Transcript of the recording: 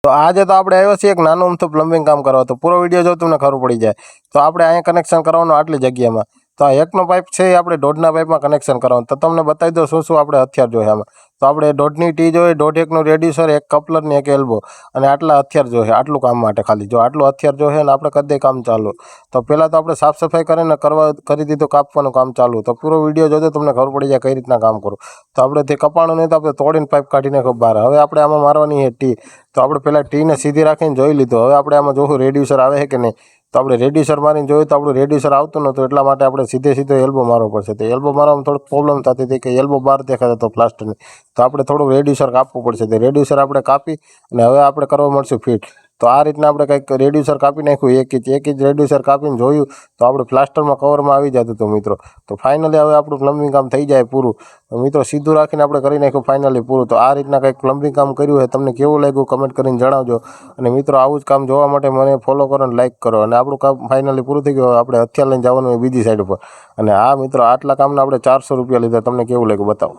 તો આજે તો આપણે આવ્યો છીએ એક નાનું અમથું પ્લમ્બિંગ કામ કરવા. તો પૂરો વિડીયો જો તમને ખબર પડી જાય. તો આપણે અહીંયા કનેક્શન કરવાનું આટલી જગ્યામાં. તો આ એકનો પાઇપ છે એ આપણે દોઢના પાઇપમાં કનેક્શન કરવાનું. તો તમને બતાવી દો શું શું આપણે હથિયાર જોઈએ આમાં. તો આપણે દોઢની ટી જોઈએ, 1.5નું રેડ્યુસર, એક કપલર ને એક એલ્બો અને આટલા હથિયાર જોઈએ. આટલું કામ માટે ખાલી જો આટલું હથિયાર જોઈએ ને આપણે કરી દઈએ કામ ચાલુ. તો પહેલાં તો આપણે સાફ સફાઈ કરીને કરી દીધું, કાપવાનું કામ ચાલુ. તો પૂરો વિડીયો જોજો તમને ખબર પડી જાય કઈ રીતના કામ કરું. તો આપણે તે કપાણું નહીં તો આપણે તોડીને પાઇપ કાઢીને બહાર. હવે આપણે આમાં મારવાની છે ટી. તો આપણે પહેલાં ટીને સીધી રાખીને જોઈ લીધું. હવે આપણે આમાં જોવું રેડ્યુસર આવે છે કે નહીં. તો આપણે રેડ્યુસર મારીને જોયું તો આપણું રેડ્યુસર આવતું નહોતું. એટલા માટે આપણે સીધો એલ્બો મારવો પડશે. તો એલ્બો મારવામાં થોડુંક પ્રોબ્લેમ થતી હતી કે એલ્બો બહાર દેખાતો હતો પ્લાસ્ટરની. તો આપણે થોડુંક રેડ્યુસર કાપવું પડશે. તો રેડ્યુસર આપણે કાપી અને હવે આપણે કરવા મળશું ફિટ. તો આ રીતના આપણે કંઈક રેડ્યુસર કાપી નાખ્યું, એક ઇંચ રેડ્યુસર કાપીને જોયું તો આપણે પ્લાસ્ટરમાં કવરમાં આવી જતું હતું મિત્રો. તો ફાઇનલી હવે આપણું પ્લમ્બિંગ કામ થઈ જાય પૂરું. તો મિત્રો સીધું રાખીને આપણે કરી નાખ્યું ફાઇનલી પૂરું. તો આ રીતના કંઈક પ્લમ્બિંગ કામ કર્યું હોય, તમને કેવું લાગ્યું કમેન્ટ કરીને જણાવજો. અને મિત્રો આવું જ કામ જોવા માટે મને ફોલો કરો અને લાઇક કરો. અને આપણું કામ ફાઇનલી પૂરું થઈ ગયું. આપણે હથિયાર લઈને જવાનું હોય બીજી સાઈડ ઉપર. અને આ મિત્રો આટલા કામના આપણે 400 રૂપિયા લીધા. તમને કેવું લાગ્યું બતાવો.